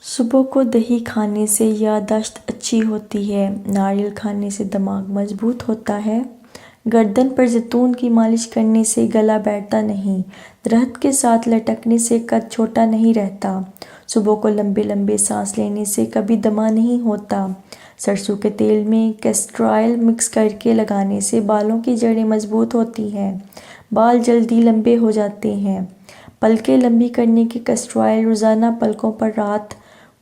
صبح کو دہی کھانے سے یادداشت اچھی ہوتی ہے۔ ناریل کھانے سے دماغ مضبوط ہوتا ہے۔ گردن پر زیتون کی مالش کرنے سے گلا بیٹھتا نہیں۔ درخت کے ساتھ لٹکنے سے قد چھوٹا نہیں رہتا۔ صبح کو لمبے لمبے سانس لینے سے کبھی دمہ نہیں ہوتا۔ سرسوں کے تیل میں کیسٹر آئل مکس کرکے لگانے سے بالوں کی جڑیں مضبوط ہوتی ہیں۔ بال جلدی لمبے ہو جاتے ہیں۔ پلکیں لمبی کرنے کے کیسٹر آئل روزانہ پلکوں پر رات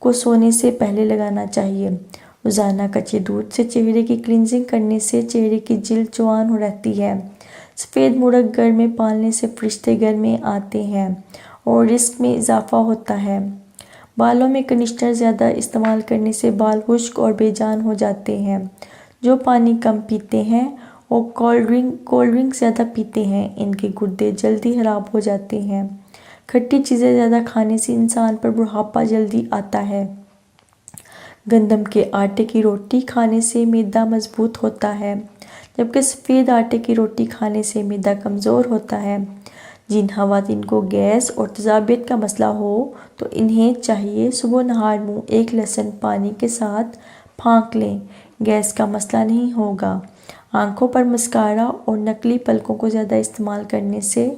کو سونے سے پہلے لگانا چاہیے۔ روزانہ کچے دودھ سے چہرے کی کلینزنگ کرنے سے چہرے کی جلد جوان رہتی ہے۔ سفید مرغ گھر میں پالنے سے فرشتے گھر میں آتے ہیں اور رزق میں اضافہ ہوتا ہے۔ بالوں میں کنڈیشنر زیادہ استعمال کرنے سے بال خشک اور بے جان ہو جاتے ہیں۔ جو پانی کم پیتے ہیں اور کولڈ ڈرنک زیادہ پیتے ہیں، ان کے گردے جلدی خراب ہو جاتے ہیں۔ کھٹی چیزیں زیادہ کھانے سے انسان پر بڑھاپا جلدی آتا ہے۔ گندم کے آٹے کی روٹی کھانے سے معدہ مضبوط ہوتا ہے، جبکہ سفید آٹے کی روٹی کھانے سے معدہ کمزور ہوتا ہے۔ جن خواتین کو گیس اور تیزابیت کا مسئلہ ہو تو انہیں چاہیے صبح نہار منہ ایک لہسن پانی کے ساتھ پھونک لیں، گیس کا مسئلہ نہیں ہوگا۔ آنکھوں پر مسکارا اور نکلی پلکوں کو زیادہ استعمال کرنے سے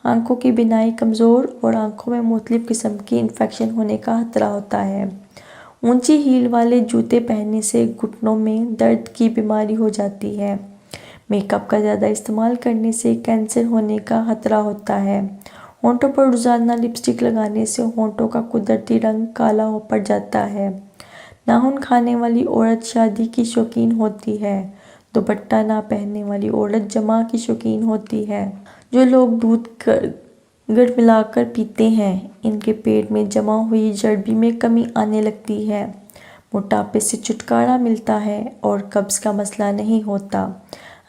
آنکھوں کی بینائی کمزور اور آنکھوں میں مختلف قسم کی انفیکشن ہونے کا خطرہ ہوتا ہے۔ اونچی ہیل والے جوتے پہننے سے گھٹنوں میں درد کی بیماری ہو جاتی ہے۔ میک اپ کا زیادہ استعمال کرنے سے کینسر ہونے کا خطرہ ہوتا ہے۔ ہونٹوں پر روزانہ لپسٹک لگانے سے ہونٹوں کا قدرتی رنگ کالا پڑ جاتا ہے۔ ناخن کھانے والی عورت شادی کی شوقین ہوتی ہے۔ دوپٹہ نہ پہننے والی عورت جماع کی شوقین ہوتی ہے۔ جو لوگ دودھ گڑ ملا کر پیتے ہیں، ان کے پیٹ میں جمع ہوئی چربی میں کمی آنے لگتی ہے۔ موٹاپے سے چھٹکارا ملتا ہے اور قبض کا مسئلہ نہیں ہوتا۔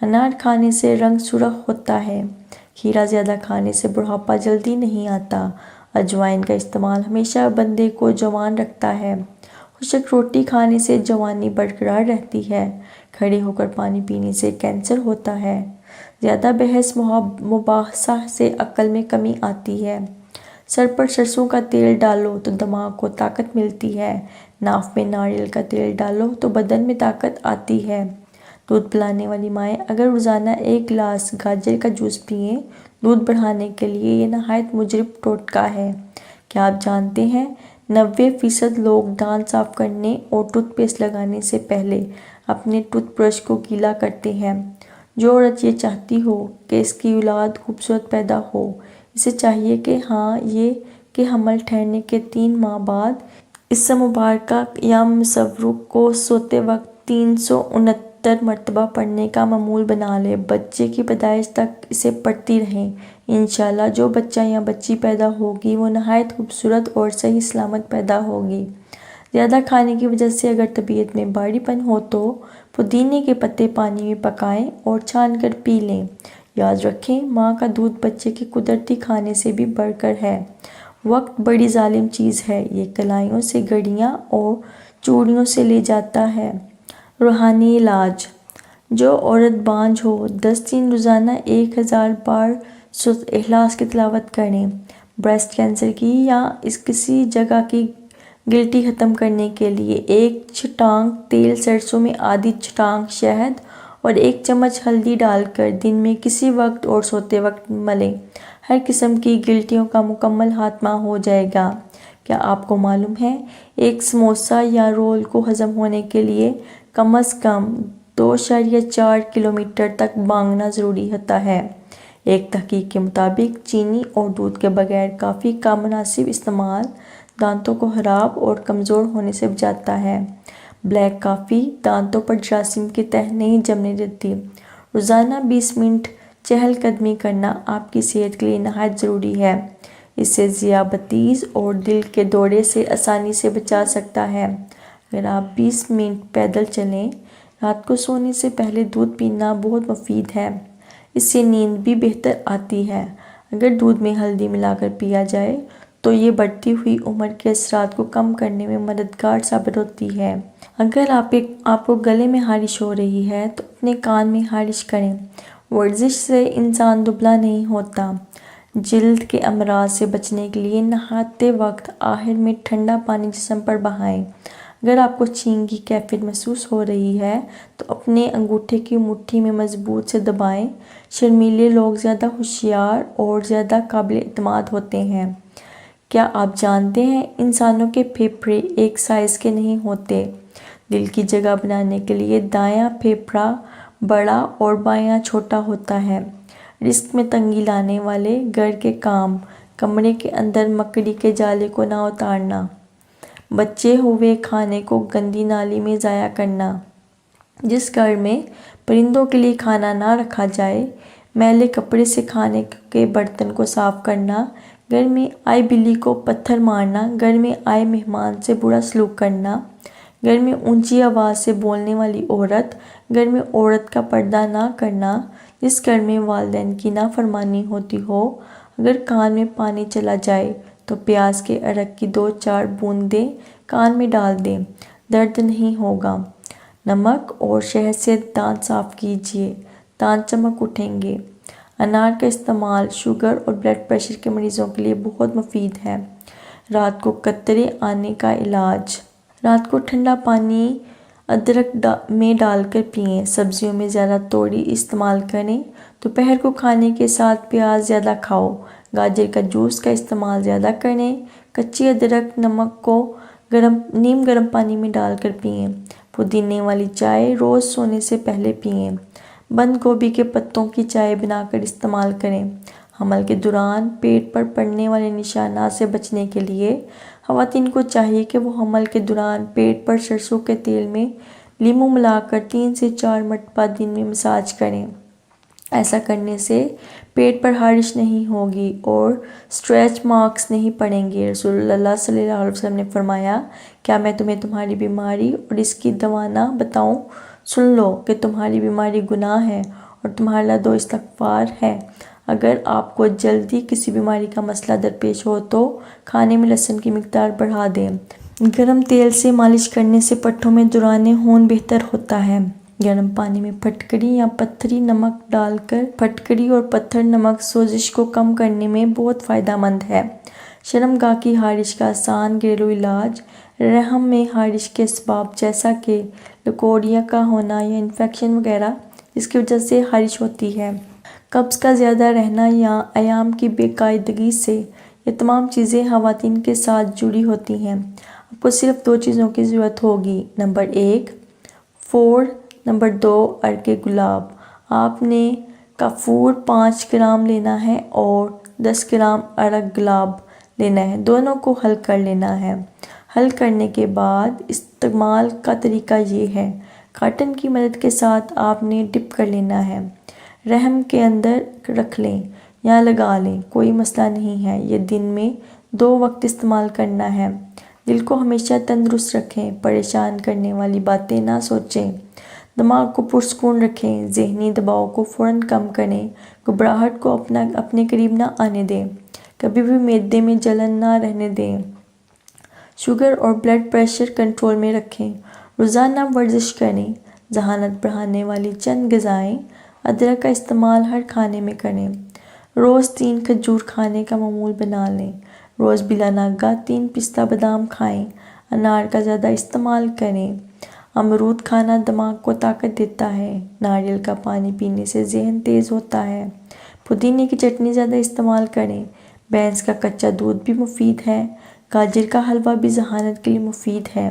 انار کھانے سے رنگ سرخ ہوتا ہے۔ کھیرا زیادہ کھانے سے بڑھاپا جلدی نہیں آتا۔ اجوائن کا استعمال ہمیشہ بندے کو جوان رکھتا ہے۔ خشک روٹی کھانے سے جوانی برقرار رہتی ہے۔ کھڑے ہو کر پانی پینے سے کینسر ہوتا ہے۔ زیادہ بحث مباحثہ سے عقل میں کمی آتی ہے۔ سر پر سرسوں کا تیل ڈالو تو دماغ کو طاقت ملتی ہے۔ ناف میں ناریل کا تیل ڈالو تو بدن میں طاقت آتی ہے۔ دودھ پلانے والی مائیں اگر روزانہ ایک گلاس گاجر کا جوس پئیں، دودھ بڑھانے کے لیے یہ نہایت مجرب ٹوٹکا ہے۔ کیا آپ جانتے ہیں 90% لوگ دانت صاف کرنے اور ٹوتھ پیسٹ لگانے سے پہلے اپنے ٹوتھ برش کو گیلا کرتے ہیں؟ جو عورت یہ چاہتی ہو کہ اس کی اولاد خوبصورت پیدا ہو، اسے چاہیے کہ یہ کہ حمل ٹھہرنے کے 3 ماہ بعد اس مبارکہ یوم مصور کو سوتے وقت 369 مرتبہ پڑھنے کا معمول بنا لے۔ بچے کی پیدائش تک اسے پڑھتی رہیں۔ انشاءاللہ جو بچہ یا بچی پیدا ہوگی وہ نہایت خوبصورت اور صحیح سلامت پیدا ہوگی۔ زیادہ کھانے کی وجہ سے اگر طبیعت میں بھاری پن ہو تو پودینے کے پتے پانی میں پکائیں اور چھان کر پی لیں۔ یاد رکھیں، ماں کا دودھ بچے کے قدرتی کھانے سے بھی بڑھ کر ہے۔ وقت بڑی ظالم چیز ہے، یہ کلائیوں سے گھڑیاں اور چوڑیوں سے لے جاتا ہے۔ روحانی علاج۔ جو عورت بانجھ ہو 10 دن روزانہ 1000 بار سورۃ اخلاص کی تلاوت کریں۔ بریسٹ کینسر کی یا کسی جگہ کی گلٹی ختم کرنے کے لیے 1 چٹانک تیل سرسوں میں آدھی چٹانک شہد اور 1 چمچ ہلدی ڈال کر دن میں کسی وقت اور سوتے وقت ملیں۔ ہر قسم کی گلٹیوں کا مکمل خاتمہ ہو جائے گا۔ کیا آپ کو معلوم ہے ایک سموسہ یا رول کو ہضم ہونے کے لیے کم از کم 2.4 کلومیٹر تک بھاگنا ضروری ہوتا ہے؟ ایک تحقیق کے مطابق چینی اور دودھ کے بغیر کافی کا مناسب استعمال دانتوں کو خراب اور کمزور ہونے سے بچاتا ہے۔ بلیک کافی دانتوں پر جراثیم کی تہ نہیں جمنے دیتی۔ روزانہ 20 منٹ چہل قدمی کرنا آپ کی صحت کے لیے نہایت ضروری ہے۔ اس سے ذیابیطس اور دل کے دورے سے آسانی سے بچا سکتا ہے۔ اگر آپ 20 منٹ پیدل چلیں۔ رات کو سونے سے پہلے دودھ پینا بہت مفید ہے۔ اس سے نیند بھی بہتر آتی ہے۔ اگر دودھ میں ہلدی ملا کر پیا جائے تو یہ بڑھتی ہوئی عمر کے اثرات کو کم کرنے میں مددگار ثابت ہوتی ہے۔ اگر آپ کو گلے میں خارش ہو رہی ہے تو اپنے کان میں خارش کریں۔ ورزش سے انسان دبلا نہیں ہوتا۔ جلد کے امراض سے بچنے کے لیے نہاتے وقت آخر میں ٹھنڈا پانی جسم پر بہائیں۔ اگر آپ کو چھینک کی کیفیت محسوس ہو رہی ہے تو اپنے انگوٹھے کی مٹھی میں مضبوط سے دبائیں۔ شرمیلے لوگ زیادہ ہوشیار اور زیادہ قابل اعتماد ہوتے ہیں۔ کیا آپ جانتے ہیں انسانوں کے پھیپھڑے ایک سائز کے نہیں ہوتے؟ دل کی جگہ بنانے کے لیے دایاں پھیپھڑا بڑا اور بایاں چھوٹا ہوتا ہے۔ رزق میں تنگی لانے والے گھر کے کام: کمرے کے اندر مکڑی کے جالے کو نہ اتارنا، بچے ہوئے کھانے کو گندی نالی میں ضائع کرنا، جس گھر میں پرندوں کے لیے کھانا نہ رکھا جائے، میلے کپڑے سے کھانے کے برتن کو صاف کرنا، گھر میں آئی بلی کو پتھر مارنا، گھر میں آئے مہمان سے برا سلوک کرنا، گھر میں اونچی آواز سے بولنے والی عورت، گھر میں عورت کا پردہ نہ کرنا، جس گھر میں والدین کی نافرمانی ہوتی ہو، اگر کان میں پانی چلا جائے تو پیاز کے عرق کی 2-4 بوندیں کان میں ڈال دیں، درد نہیں ہوگا۔ نمک اور شہد سے دانت صاف کیجیے، دانت چمک اٹھیں گے۔ انار کا استعمال شوگر اور بلڈ پریشر کے مریضوں کے لیے بہت مفید ہے۔ رات کو قطرے آنے کا علاج: رات کو ٹھنڈا پانی ادرک میں ڈال کر پئیں۔ سبزیوں میں زیادہ توری استعمال کریں۔ دوپہر کو کھانے کے ساتھ پیاز زیادہ کھاؤ۔ گاجر کا جوس کا استعمال زیادہ کریں۔ کچی ادرک نمک کو نیم گرم پانی میں ڈال کر پئیں۔ پودینے والی چائے روز سونے سے پہلے پئیں۔ بند گوبھی کے پتوں کی چائے بنا کر استعمال کریں۔ حمل کے دوران پیٹ پر پڑنے والے نشانات سے بچنے کے لیے خواتین کو چاہیے کہ وہ حمل کے دوران پیٹ پر سرسوں کے تیل میں لیموں ملا کر 3 سے 4 مرتبہ دن میں مساج کریں۔ ایسا کرنے سے پیٹ پر خارش نہیں ہوگی اور اسٹریچ مارکس نہیں پڑیں گے۔ رسول اللہ صلی اللہ علیہ وسلم نے فرمایا، کیا میں تمہیں تمہاری بیماری اور اس کی دوا نہ بتاؤں؟ سن لو کہ تمہاری بیماری گناہ ہے اور تمہارا دو استغفار ہے۔ اگر آپ کو جلدی کسی بیماری کا مسئلہ درپیش ہو تو کھانے میں لہسن کی مقدار بڑھا دیں۔ گرم تیل سے مالش کرنے سے پٹھوں میں دوران خون بہتر ہوتا ہے۔ گرم پانی میں پھٹکری یا پتھری نمک ڈال کر پھٹکری اور پتھر نمک سوزش کو کم کرنے میں بہت فائدہ مند ہے۔ شرمگاہ کی خارش کا آسان گھریلو علاج: رحم میں خارش کے اسباب جیسا کہ لکوریا کا ہونا یا انفیکشن وغیرہ جس کی وجہ سے خارش ہوتی ہے، قبض کا زیادہ رہنا یا ایام کی بے قاعدگی سے، یہ تمام چیزیں خواتین کے ساتھ جڑی ہوتی ہیں۔ آپ کو صرف 2 چیزوں کی ضرورت ہوگی: نمبر 1 فور، نمبر 2 عرق گلاب۔ آپ نے کافور 5 گرام لینا ہے اور 10 گرام عرق گلاب لینا ہے، دونوں کو حل کر لینا ہے۔ حل کرنے کے بعد استعمال کا طریقہ یہ ہے: کاٹن کی مدد کے ساتھ آپ نے ڈپ کر لینا ہے، رحم کے اندر رکھ لیں یا لگا لیں، کوئی مسئلہ نہیں ہے۔ یہ دن میں 2 وقت استعمال کرنا ہے۔ دل کو ہمیشہ تندرست رکھیں، پریشان کرنے والی باتیں نہ سوچیں، دماغ کو پرسکون رکھیں، ذہنی دباؤ کو فوراً کم کریں، گھبراہٹ کو اپنے قریب نہ آنے دیں، کبھی بھی معدے میں جلن نہ رہنے دیں، شوگر اور بلڈ پریشر کنٹرول میں رکھیں، روزانہ ورزش کریں، ذہانت بڑھانے والی چند غذائیں: ادرک کا استعمال ہر کھانے میں کریں، روز 3 کھجور کھانے کا معمول بنا لیں، روز بلا ناغہ 3 پستہ بادام کھائیں، انار کا زیادہ استعمال کریں، امرود کھانا دماغ کو طاقت دیتا ہے، ناریل کا پانی پینے سے ذہن تیز ہوتا ہے، پودینے کی چٹنی زیادہ استعمال کریں، بھینس کا کچا دودھ بھی مفید ہے، گاجر کا حلوہ بھی ذہانت کے لیے مفید ہے،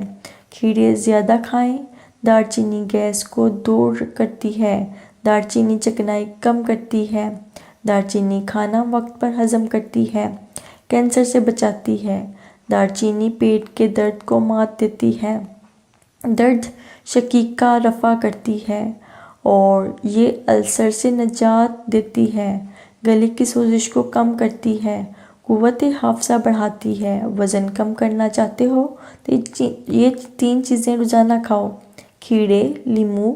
کھیرے زیادہ کھائیں، دار چینی گیس کو دور کرتی ہے، دار چینی چکنائی کم کرتی ہے، دار چینی کھانا وقت پر ہضم کرتی ہے، کینسر سے بچاتی ہے، دار چینی پیٹ کے درد کو مات دیتی ہے، درد شقیقہ رفع کرتی ہے اور یہ السر سے نجات دیتی ہے، گلے کی سوزش کو کم کرتی ہے، قوت حافظہ بڑھاتی ہے۔ وزن کم کرنا چاہتے ہو تو یہ 3 چیزیں روزانہ کھاؤ: کھیرے، لیموں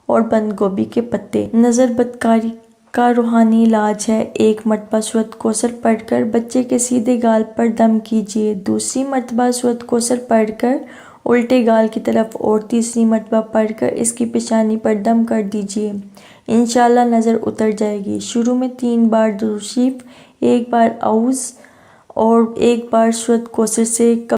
اور بند گوبھی کے پتے۔ نظر بدکاری کا روحانی علاج ہے: 1 مرتبہ سورۃ کوثر پڑھ کر بچے کے سیدھے گال پر دم کیجیے، دوسری مرتبہ سورۃ کوثر پڑھ کر الٹے گال کی طرف اور تیسری مرتبہ پڑھ کر اس کی پیشانی پر دم کر دیجیے، انشاءاللہ نظر اتر جائے گی۔ شروع میں 3 بار درود شریف ایک بار عوض اور ایک بار شدھ کوثر سے